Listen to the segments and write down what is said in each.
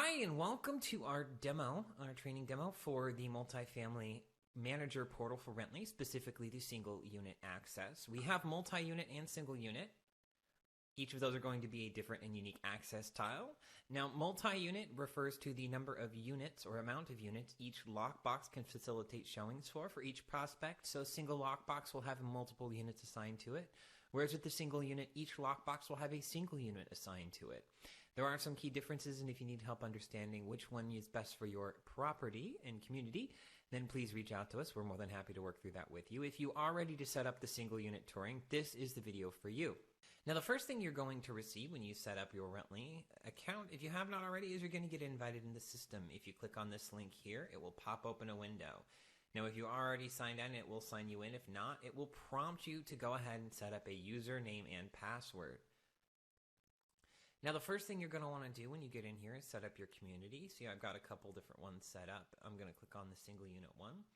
Hi, and welcome to our training demo for the multifamily manager portal for Rently, specifically the single unit access. We have multi-unit and single unit. Each of those are going to be a different and unique access tile. Now, multi-unit refers to the number of units or amount of units each lockbox can facilitate showings for each prospect. So a single lockbox will have multiple units assigned to it, whereas with the single unit, each lockbox will have a single unit assigned to it. There are some key differences, and if you need help understanding which one is best for your property and community, then please reach out to us. We're more than happy to work through that with you. If you are ready to set up the single unit touring, this is the video for you. Now, the first thing you're going to receive when you set up your Rently account, if you have not already, is you're going to get invited in the system. If you click on this link here, it will pop open a window. Now, if you are already signed in, it will sign you in. If not, it will prompt you to go ahead and set up a username and password. Now, the first thing you're going to want to do when you get in here is set up your community. See, I've got a couple different ones set up. I'm going to click on the single unit one.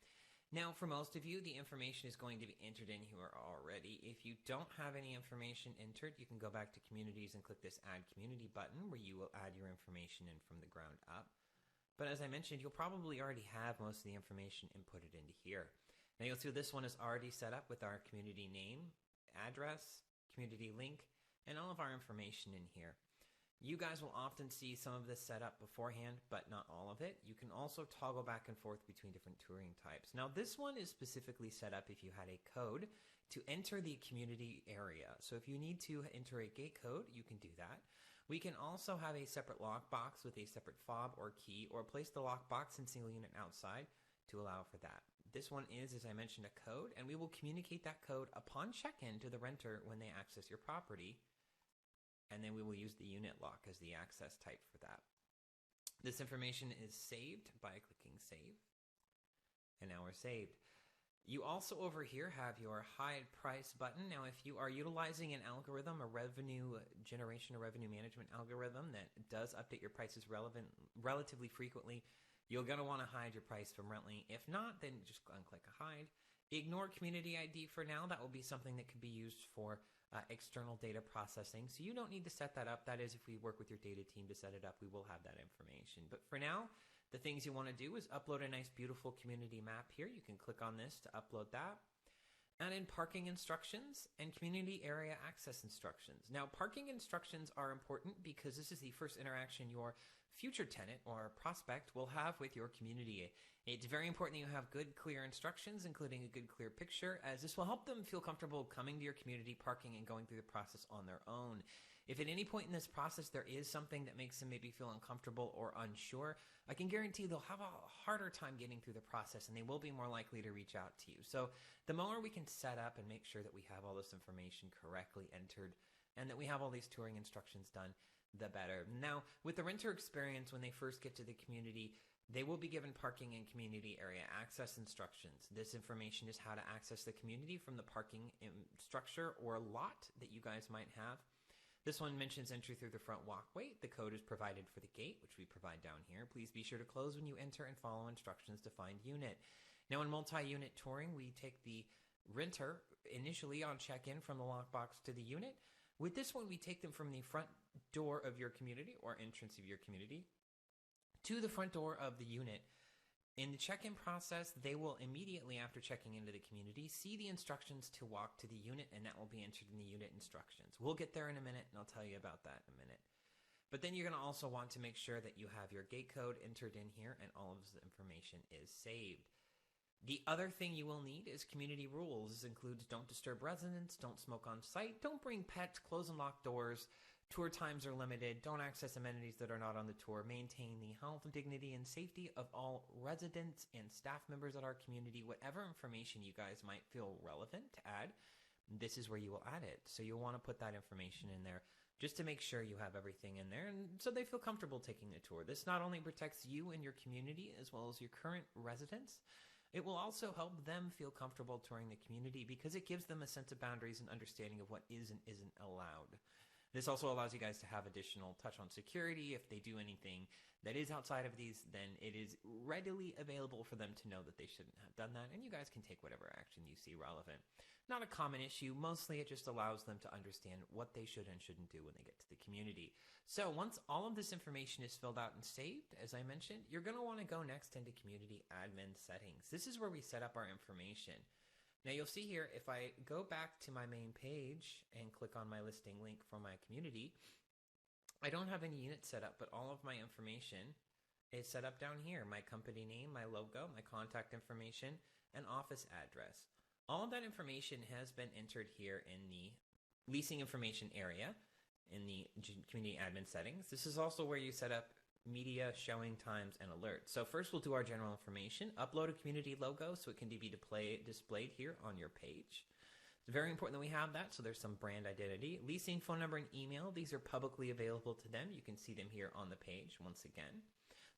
Now, for most of you, the information is going to be entered in here already. If you don't have any information entered, you can go back to communities and click this add community button where you will add your information in from the ground up. But as I mentioned, you'll probably already have most of the information inputted into here. Now, you'll see this one is already set up with our community name, address, community link, and all of our information in here. You guys will often see some of this set up beforehand, but not all of it. You can also toggle back and forth between different touring types. Now, this one is specifically set up if you had a code to enter the community area. So if you need to enter a gate code, you can do that. We can also have a separate lockbox with a separate fob or key, or place the lockbox in single unit outside to allow for that. This one is, as I mentioned, a code, and we will communicate that code upon check-in to the renter when they access your property. And then we will use the unit lock as the access type for that. This information is saved by clicking save. And now we're saved. You also over here have your hide price button. Now, if you are utilizing an algorithm, a revenue generation or revenue management algorithm that does update your prices relatively frequently, you're going to want to hide your price from Rently. If not, then just unclick hide. Ignore community ID for now. That will be something that could be used for external data processing. So you don't need to set that up. That is, if we work with your data team to set it up, we will have that information. But for now, the things you want to do is upload a nice, beautiful community map here. You can click on this to upload that. And in parking instructions and community area access instructions. Now, parking instructions are important because this is the first interaction your future tenant or prospect will have with your community. It's very important that you have good, clear instructions, including a good, clear picture, as this will help them feel comfortable coming to your community, parking, and going through the process on their own. If at any point in this process there is something that makes them maybe feel uncomfortable or unsure, I can guarantee they'll have a harder time getting through the process, and they will be more likely to reach out to you. So the more we can set up and make sure that we have all this information correctly entered and that we have all these touring instructions done, the better. Now, with the renter experience, when they first get to the community, they will be given parking and community area access instructions. This information is how to access the community from the parking structure or lot that you guys might have. This one mentions entry through the front walkway. The code is provided for the gate, which we provide down here. Please be sure to close when you enter and follow instructions to find unit. Now, in multi-unit touring, we take the renter initially on check-in from the lockbox to the unit. With this one, we take them from the front door of your community or entrance of your community to the front door of the unit. In the check-in process, they will immediately after checking into the community see the instructions to walk to the unit, and that will be entered in the unit instructions. We'll get there in a minute, and I'll tell you about that in a minute. But then you're going to also want to make sure that you have your gate code entered in here and all of the information is saved. The other thing you will need is community rules. This includes don't disturb residents, don't smoke on site, don't bring pets, close and lock doors, tour times are limited, don't access amenities that are not on the tour, maintain the health, dignity, and safety of all residents and staff members at our community. Whatever information you guys might feel relevant to add, this is where you will add it. So you'll want to put that information in there just to make sure you have everything in there and so they feel comfortable taking the tour. This not only protects you and your community as well as your current residents, it will also help them feel comfortable touring the community because it gives them a sense of boundaries and understanding of what is and isn't allowed. This also allows you guys to have additional touch on security if they do anything that is outside of these, then it is readily available for them to know that they shouldn't have done that, and you guys can take whatever action you see relevant. Not a common issue. Mostly it just allows them to understand what they should and shouldn't do when they get to the community. So once all of this information is filled out and saved, as I mentioned, you're going to want to go next into community admin settings. This is where we set up our information. Now you'll see here, if I go back to my main page and click on my listing link for my community, I don't have any units set up, but all of my information is set up down here. My company name, my logo, my contact information, and office address. All of that information has been entered here in the leasing information area in the community admin settings. This is also where you set up media, showing times, and alerts. So first we'll do our general information, upload a community logo so it can be displayed here on your page. It's very important that we have that, so there's some brand identity. Leasing phone number and email, these are publicly available to them. You can see them here on the page once again.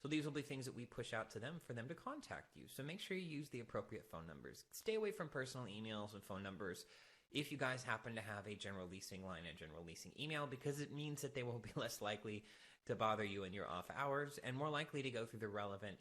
So these will be things that we push out to them for them to contact you. So make sure you use the appropriate phone numbers. Stay away from personal emails and phone numbers if you guys happen to have a general leasing line and general leasing email, because it means that they will be less likely to bother you in your off hours and more likely to go through the relevant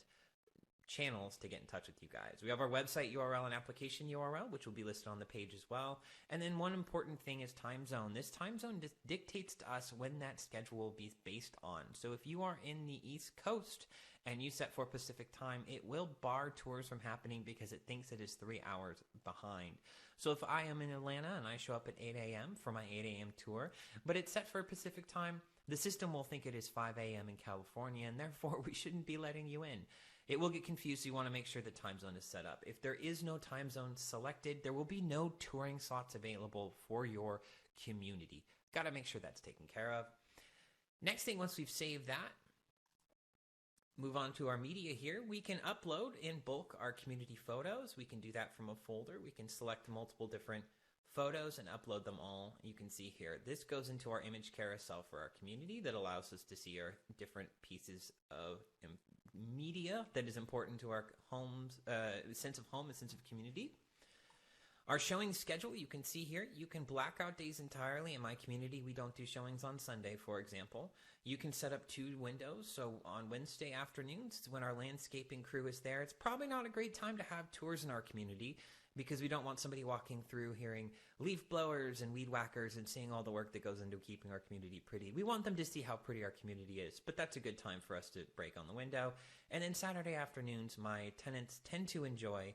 channels to get in touch with you guys. We have our website URL and application URL, which will be listed on the page as well. And then one important thing is time zone. This time zone dictates to us when that schedule will be based on. So if you are in the East Coast and you set for Pacific time, it will bar tours from happening because it thinks it is 3 hours behind. So if I am in Atlanta and I show up at 8 a.m. for my 8 a.m. tour, but it's set for Pacific time, the system will think it is 5 a.m. in California, and therefore we shouldn't be letting you in. It will get confused, so you want to make sure the time zone is set up. If there is no time zone selected, there will be no touring slots available for your community. Got to make sure that's taken care of. Next thing, once we've saved that, move on to our media here. We can upload in bulk our community photos. We can do that from a folder. We can select multiple different photos and upload them all. You can see here, this goes into our image carousel for our community that allows us to see our different pieces of media that is important to our home's sense of home and sense of community. Our showing schedule, you can see here, you can black out days entirely. In my community, we don't do showings on Sunday, for example. You can set up 2 windows. So on Wednesday afternoons, when our landscaping crew is there, it's probably not a great time to have tours in our community because we don't want somebody walking through hearing leaf blowers and weed whackers and seeing all the work that goes into keeping our community pretty. We want them to see how pretty our community is, but that's a good time for us to break on the window. And then Saturday afternoons, my tenants tend to enjoy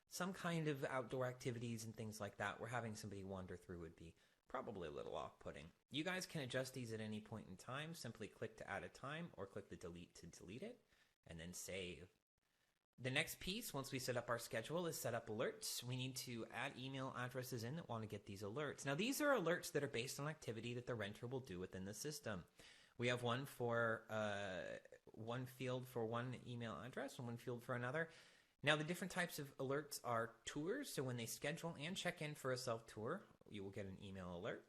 some kind of outdoor activities and things like that, where having somebody wander through would be probably a little off-putting. You guys can adjust these at any point in time. Simply click to add a time or click the delete to delete it, and then save. The next piece, once we set up our schedule, is set up alerts. We need to add email addresses in that want to get these alerts. Now, these are alerts that are based on activity that the renter will do within the system. We have one for one field for one email address and one field for another. Now, the different types of alerts are tours. So when they schedule and check in for a self-tour, you will get an email alert.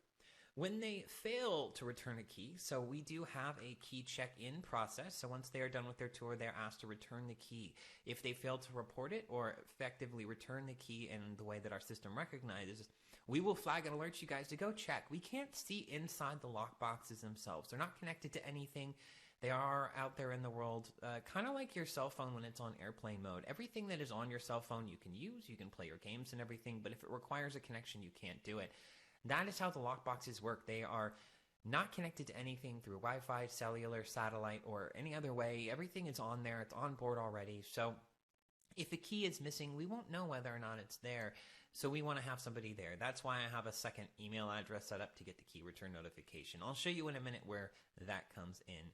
When they fail to return a key, so we do have a key check-in process. So once they are done with their tour, they're asked to return the key. If they fail to report it or effectively return the key in the way that our system recognizes, we will flag and alert you guys to go check. We can't see inside the lock boxes themselves. They're not connected to anything. They are out there in the world, kind of like your cell phone when it's on airplane mode. Everything that is on your cell phone you can use. You can play your games and everything, but if it requires a connection, you can't do it. That is how the lockboxes work. They are not connected to anything through Wi-Fi, cellular, satellite, or any other way. Everything is on there. It's on board already. So if a key is missing, we won't know whether or not it's there. So we want to have somebody there. That's why I have a second email address set up to get the key return notification. I'll show you in a minute where that comes in.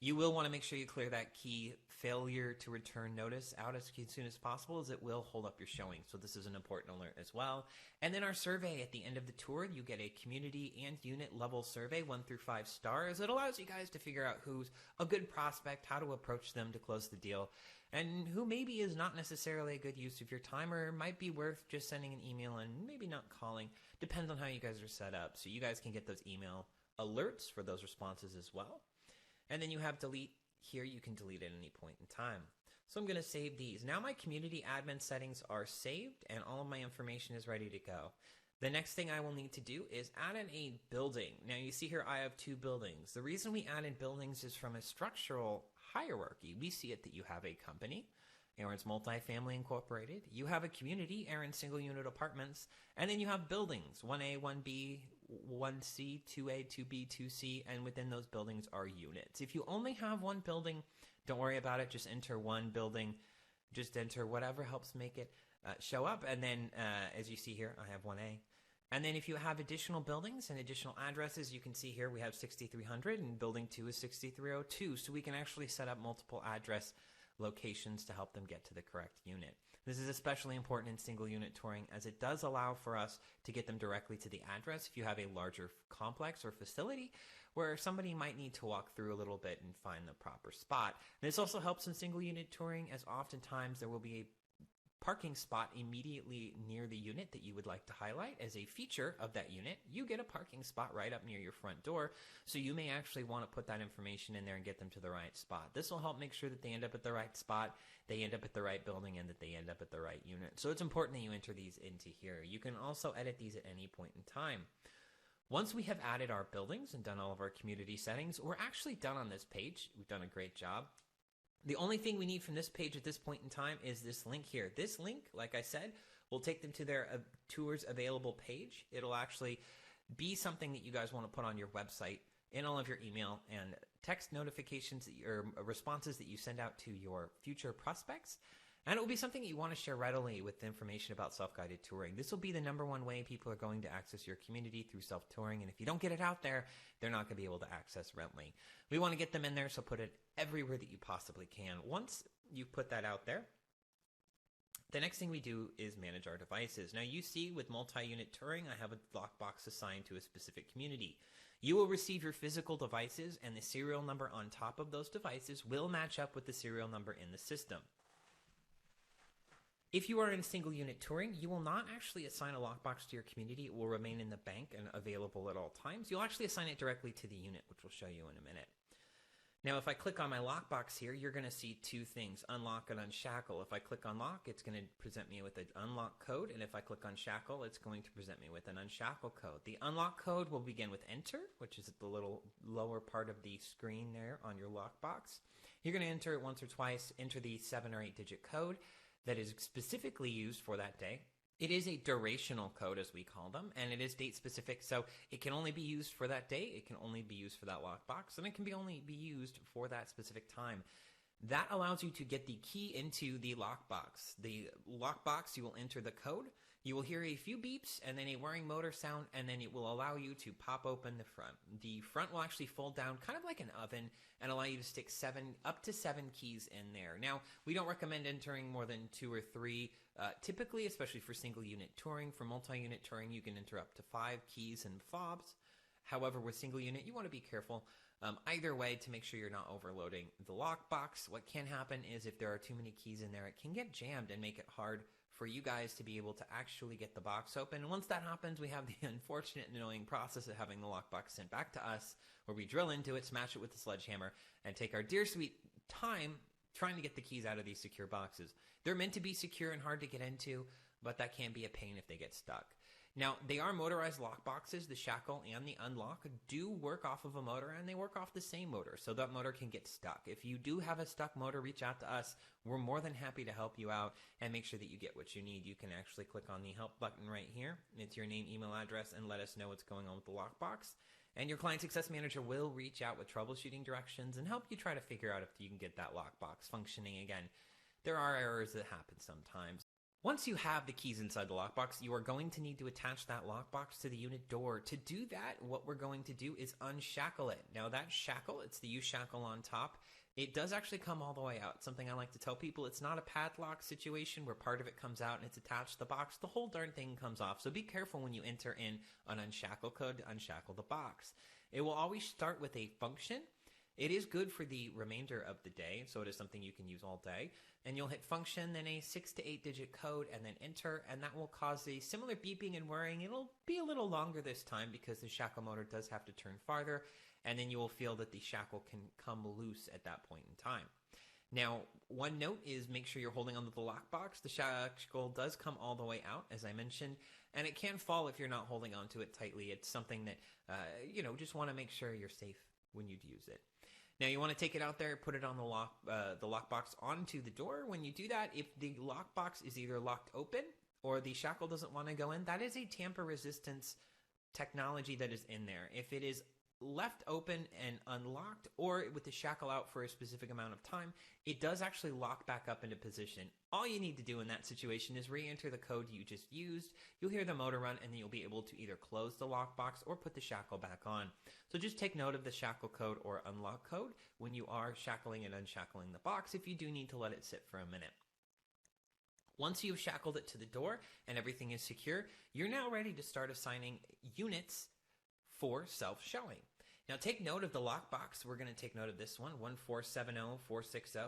You will want to make sure you clear that key failure to return notice out as soon as possible, as it will hold up your showing. So this is an important alert as well. And then our survey at the end of the tour, you get a community and unit level survey, 1 through 5 stars. It allows you guys to figure out who's a good prospect, how to approach them to close the deal, and who maybe is not necessarily a good use of your time or might be worth just sending an email and maybe not calling. Depends on how you guys are set up. So you guys can get those email alerts for those responses as well. And then you have delete here. You can delete at any point in time. So I'm going to save these. Now my community admin settings are saved and all of my information is ready to go. The next thing I will need to do is add in a building. Now you see here I have 2 buildings. The reason we add in buildings is from a structural hierarchy. We see it that you have a company, Aaron's Multifamily Incorporated. You have a community, Aaron's Single Unit Apartments. And then you have buildings, 1A, 1B, 1C, 2A, 2B, 2C. And within those buildings are units. If you only have one building, don't worry about it. Just enter one building. Just enter whatever helps make it show up. And then, as you see here, I have 1A. And then if you have additional buildings and additional addresses, you can see here we have 6300 and building 2 is 6302. So we can actually set up multiple address locations to help them get to the correct unit. This is especially important in single unit touring as it does allow for us to get them directly to the address if you have a larger complex or facility where somebody might need to walk through a little bit and find the proper spot. This also helps in single unit touring as oftentimes there will be a parking spot immediately near the unit that you would like to highlight as a feature of that unit. You get a parking spot right up near your front door, so you may actually want to put that information in there and get them to the right spot. This will help make sure that they end up at the right spot, they end up at the right building, and that they end up at the right unit. So it's important that you enter these into here. You can also edit these at any point in time. Once we have added our buildings and done all of our community settings, we're actually done on this page. We've done a great job. The only thing we need from this page at this point in time is this link here. This link, like I said, will take them to their tours available page. It'll actually be something that you guys want to put on your website in all of your email and text notifications or responses that you send out to your future prospects. And it will be something that you want to share readily with information about self-guided touring. This will be the #1 way people are going to access your community through self-touring. And if you don't get it out there, they're not going to be able to access Rently. We want to get them in there, so put it everywhere that you possibly can. Once you put that out there, the next thing we do is manage our devices. Now you see with multi-unit touring, I have a lockbox assigned to a specific community. You will receive your physical devices, and the serial number on top of those devices will match up with the serial number in the system. If you are in single unit touring, you will not actually assign a lockbox to your community. It will remain in the bank and available at all times. You'll actually assign it directly to the unit, which we'll show you in a minute. Now, if I click on my lockbox here, you're going to see two things, unlock and unshackle. If I click unlock, it's going to present me with an unlock code. And if I click on shackle, it's going to present me with an unshackle code. The unlock code will begin with enter, which is at the little lower part of the screen there on your lockbox. You're going to enter it once or twice, enter the 7 or 8 digit code that is specifically used for that day. It is a durational code, as we call them, and it is date specific, so it can only be used for that day, it can only be used for that lockbox, and it can only be used for that specific time. That allows you to get the key into the lockbox. The lockbox, you will enter the code, you will hear a few beeps, and then a whirring motor sound, and then it will allow you to pop open the front. The front will actually fold down kind of like an oven and allow you to stick up to 7 keys in there. Now, we don't recommend entering more than 2 or 3, typically, especially for single unit touring. For multi-unit touring, you can enter up to 5 keys and fobs. However, with single unit, you want to be careful either way to make sure you're not overloading the lockbox. What can happen is if there are too many keys in there, it can get jammed and make it hard for you guys to be able to actually get the box open. And once that happens, we have the unfortunate and annoying process of having the lockbox sent back to us, where we drill into it, smash it with the sledgehammer, and take our dear sweet time trying to get the keys out of these secure boxes. They're meant to be secure and hard to get into, but that can be a pain if they get stuck. Now, they are motorized lockboxes. The shackle and the unlock do work off of a motor, and they work off the same motor, so that motor can get stuck. If you do have a stuck motor, reach out to us. We're more than happy to help you out and make sure that you get what you need. You can actually click on the help button right here. It's your name, email address, and let us know what's going on with the lockbox. And your client success manager will reach out with troubleshooting directions and help you try to figure out if you can get that lockbox functioning again. There are errors that happen sometimes. Once you have the keys inside the lockbox, you are going to need to attach that lockbox to the unit door. To do that, what we're going to do is unshackle it. Now that shackle, it's the U-shackle on top. It does actually come all the way out. Something I like to tell people, it's not a padlock situation where part of it comes out and it's attached to the box. The whole darn thing comes off. So be careful when you enter in an unshackle code to unshackle the box. It will always start with a function. It is good for the remainder of the day, so it is something you can use all day. And you'll hit function, then a 6 to 8 digit code, and then enter, and that will cause a similar beeping and whirring. It'll be a little longer this time because the shackle motor does have to turn farther, and then you will feel that the shackle can come loose at that point in time. Now, one note is make sure you're holding onto the lockbox. The shackle does come all the way out, as I mentioned, and it can fall if you're not holding onto it tightly. It's something that, just want to make sure you're safe when you use it. Now you want to take it out there, put it on the lockbox onto the door. When you do that, if the lockbox is either locked open or the shackle doesn't want to go in, that is a tamper resistance technology that is in there. If it is left open and unlocked, or with the shackle out for a specific amount of time, it does actually lock back up into position. All you need to do in that situation is re-enter the code you just used. You'll hear the motor run, and then you'll be able to either close the lockbox or put the shackle back on. So just take note of the shackle code or unlock code when you are shackling and unshackling the box if you do need to let it sit for a minute. Once you've shackled it to the door and everything is secure, you're now ready to start assigning units for self-showing. Now take note of the lockbox. We're going to take note of this one, 1470460.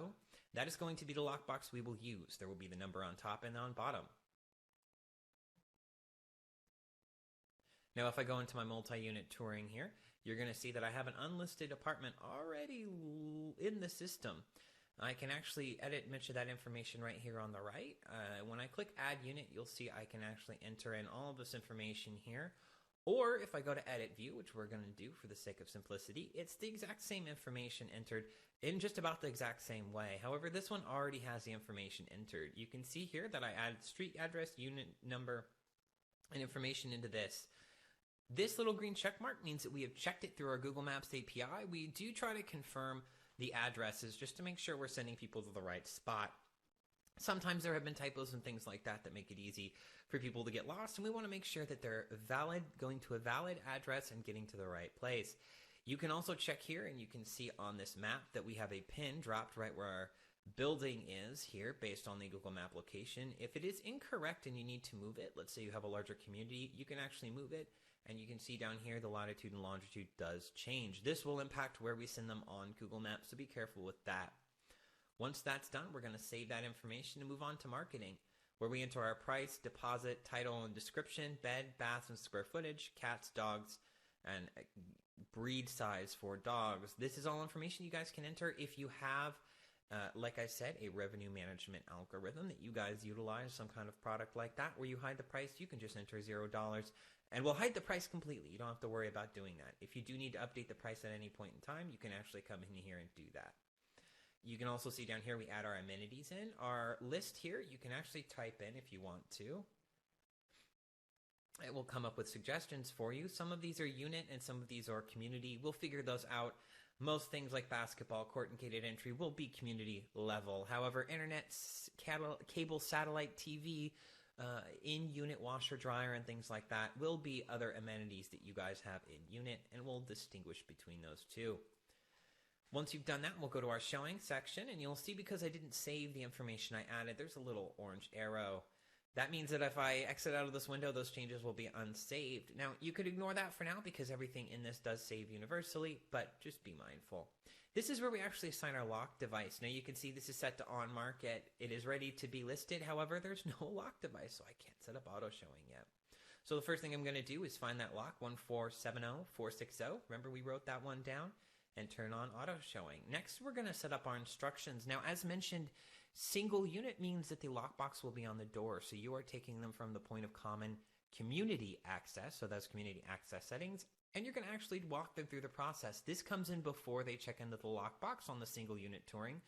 That is going to be the lockbox we will use. There will be the number on top and on bottom. Now if I go into my multi-unit touring here, you're going to see that I have an unlisted apartment already in the system. I can actually edit much of that information right here on the right. When I click add unit, you'll see I can actually enter in all of this information here. Or if I go to edit view, which we're going to do for the sake of simplicity, it's the exact same information entered in just about the exact same way. However, this one already has the information entered. You can see here that I added street address, unit number, and information into this. This little green check mark means that we have checked it through our Google Maps API. We do try to confirm the addresses just to make sure we're sending people to the right spot. Sometimes there have been typos and things like that that make it easy for people to get lost, and we want to make sure that they're valid, going to a valid address and getting to the right place. You can also check here, and you can see on this map that we have a pin dropped right where our building is here based on the Google Map location. If it is incorrect and you need to move it, let's say you have a larger community, you can actually move it, and you can see down here the latitude and longitude does change. This will impact where we send them on Google Maps, so be careful with that. Once that's done, we're going to save that information and move on to marketing, where we enter our price, deposit, title, and description, bed, bath, and square footage, cats, dogs, and breed size for dogs. This is all information you guys can enter if you have, like I said, a revenue management algorithm that you guys utilize, some kind of product like that, where you hide the price. You can just enter $0, and we'll hide the price completely. You don't have to worry about doing that. If you do need to update the price at any point in time, you can actually come in here and do that. You can also see down here we add our amenities in. Our list here, you can actually type in if you want to. It will come up with suggestions for you. Some of these are unit and some of these are community. We'll figure those out. Most things like basketball, court, and gated entry will be community level. However, internet, cable, satellite, TV, in-unit washer, dryer, and things like that will be other amenities that you guys have in unit, and we'll distinguish between those two. Once you've done that, we'll go to our showing section, and you'll see because I didn't save the information I added, there's a little orange arrow. That means that if I exit out of this window, those changes will be unsaved. Now, you could ignore that for now because everything in this does save universally, but just be mindful. This is where we actually assign our lock device. Now, you can see this is set to on market. It is ready to be listed. However, there's no lock device, so I can't set up auto showing yet. So the first thing I'm going to do is find that lock, 1470460. Remember, we wrote that one down. And turn on auto showing. Next, we're going to set up our instructions. Now, as mentioned, single unit means that the lockbox will be on the door. So you are taking them from the point of common community access. So that's community access settings. And you're going to actually walk them through the process. This comes in before they check into the lockbox on the single unit touring.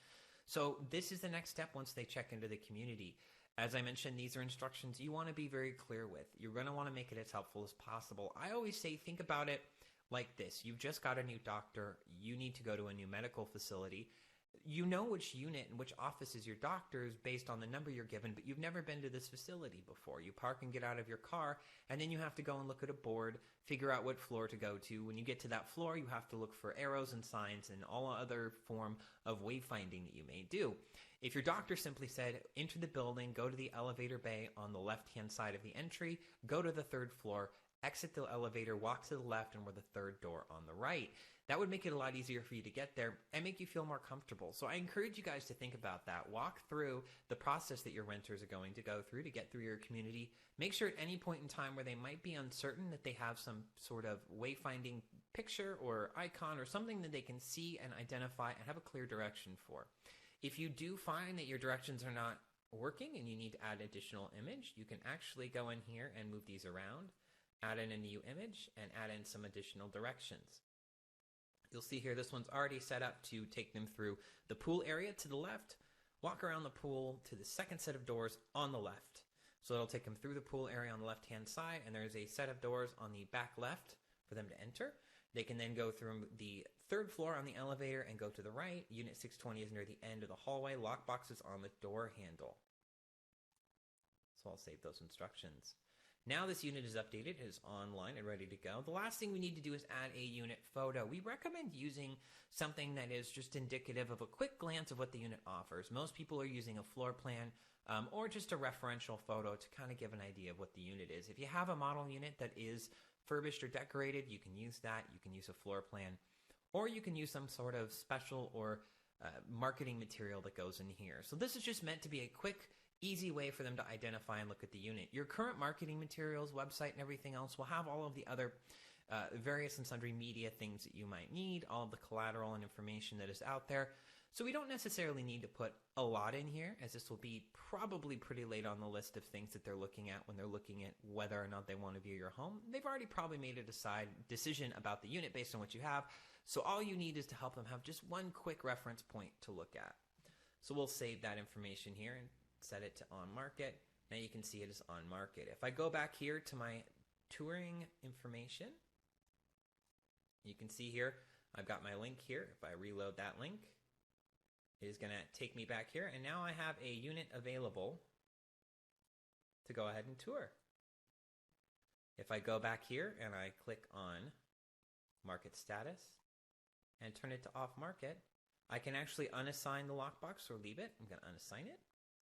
So this is the next step once they check into the community. As I mentioned, these are instructions you want to be very clear with. You're going to want to make it as helpful as possible. I always say, think about it like this. You've just got a new doctor. You need to go to a new medical facility. You know which unit and which office is your doctor's based on the number you're given, but you've never been to this facility before. You park and get out of your car, and then you have to go and look at a board, figure out what floor to go to. When you get to that floor, you have to look for arrows and signs and all other form of wayfinding that you may do. If your doctor simply said, enter the building, go to the elevator bay on the left-hand side of the entry, go to the third floor, exit the elevator, walk to the left, and we're the third door on the right. That would make it a lot easier for you to get there and make you feel more comfortable. So I encourage you guys to think about that. Walk through the process that your renters are going to go through to get through your community. Make sure at any point in time where they might be uncertain that they have some sort of wayfinding picture or icon or something that they can see and identify and have a clear direction for. If you do find that your directions are not working and you need to add additional image, you can actually go in here and move these around, add in a new image, and add in some additional directions. You'll see here this one's already set up to take them through the pool area to the left, walk around the pool to the second set of doors on the left. So it'll take them through the pool area on the left-hand side, and there's a set of doors on the back left for them to enter. They can then go through the third floor on the elevator and go to the right. Unit 620 is near the end of the hallway. Lockbox is on the door handle. So I'll save those instructions. Now this unit is updated, it is online and ready to go. The last thing we need to do is add a unit photo. We recommend using something that is just indicative of a quick glance of what the unit offers. Most people are using a floor plan or just a referential photo to kind of give an idea of what the unit is. If you have a model unit that is furbished or decorated, you can use that. You can use a floor plan, or you can use some sort of special or marketing material that goes in here. So this is just meant to be a quick, easy way for them to identify and look at the unit. Your current marketing materials, website, and everything else will have all of the other various and sundry media things that you might need, all of the collateral and information that is out there. So we don't necessarily need to put a lot in here, as this will be probably pretty late on the list of things that they're looking at when they're looking at whether or not they want to view your home. They've already probably made a decision about the unit based on what you have. So all you need is to help them have just one quick reference point to look at. So we'll save that information here and set it to on market. Now you can see it is on market. If I go back here to my touring information, you can see here I've got my link here. If I reload that link, it is going to take me back here, and now I have a unit available to go ahead and tour. If I go back here and I click on market status and turn it to off market, I can actually unassign the lockbox or leave it. I'm going to unassign it.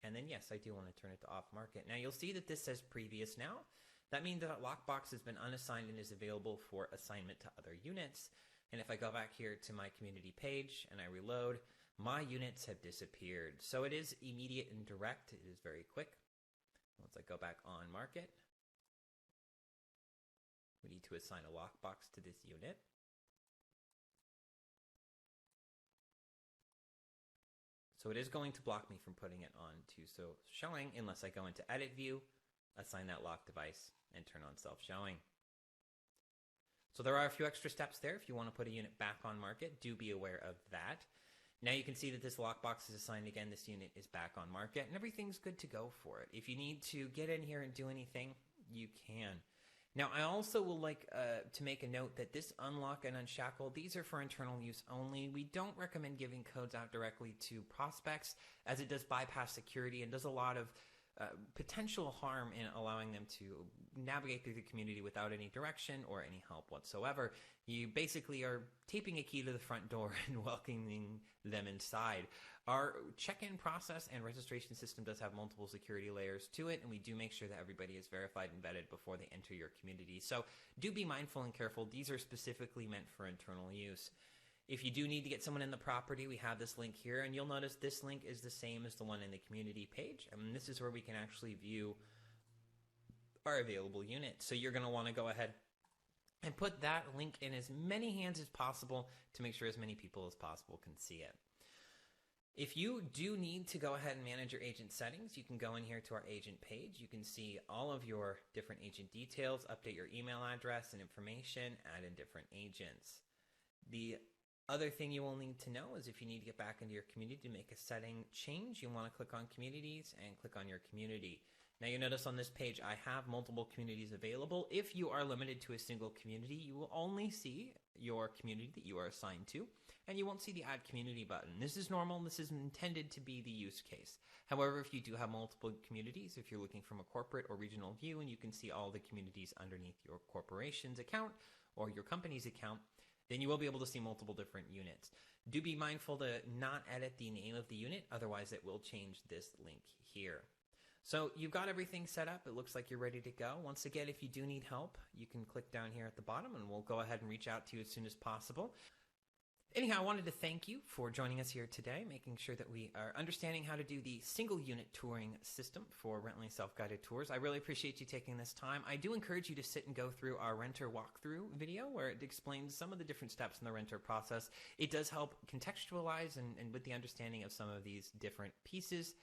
And then yes, I do want to turn it to off market. Now you'll see that this says previous now. That means that lockbox has been unassigned and is available for assignment to other units. And if I go back here to my community page and I reload, my units have disappeared. So it is immediate and direct. It is very quick. Once I go back on market, we need to assign a lockbox to this unit. So it is going to block me from putting it on to showing unless I go into edit view, assign that lock device, and turn on self-showing. So there are a few extra steps there. If you want to put a unit back on market, do be aware of that. Now you can see that this lockbox is assigned again. This unit is back on market and everything's good to go for it. If you need to get in here and do anything, you can. Now I also will like to make a note that this unlock and unshackle, these are for internal use only. We don't recommend giving codes out directly to prospects, as it does bypass security and does a lot of potential harm in allowing them to navigate through the community without any direction or any help whatsoever. You basically are taping a key to the front door and welcoming them inside. Our check-in process and registration system does have multiple security layers to it, and we do make sure that everybody is verified and vetted before they enter your community. So do be mindful and careful. These are specifically meant for internal use. If you do need to get someone in the property, we have this link here, and you'll notice this link is the same as the one in the community page. And this is where we can actually view our available units. So you're going to want to go ahead and put that link in as many hands as possible to make sure as many people as possible can see it. If you do need to go ahead and manage your agent settings, you can go in here to our agent page. You can see all of your different agent details, update your email address and information, add in different agents. The other thing you will need to know is if you need to get back into your community to make a setting change, you want to click on communities and click on your community. Now you notice on this page I have multiple communities available. If you are limited to a single community, you will only see your community that you are assigned to, and you won't see the add community button. This is normal. This is intended to be the use case. However, if you do have multiple communities, if you're looking from a corporate or regional view and you can see all the communities underneath your corporation's account or your company's account, then you will be able to see multiple different units. Do be mindful to not edit the name of the unit, otherwise it will change this link here. So you've got everything set up. It looks like you're ready to go. Once again, if you do need help, you can click down here at the bottom and we'll go ahead and reach out to you as soon as possible. Anyhow, I wanted to thank you for joining us here today, making sure that we are understanding how to do the single unit touring system for Rently self-guided tours. I really appreciate you taking this time. I do encourage you to sit and go through our renter walkthrough video where it explains some of the different steps in the renter process. It does help contextualize and with the understanding of some of these different pieces.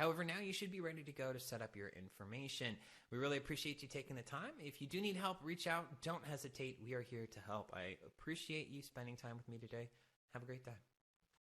However, now you should be ready to go to set up your information. We really appreciate you taking the time. If you do need help, reach out. Don't hesitate. We are here to help. I appreciate you spending time with me today. Have a great day.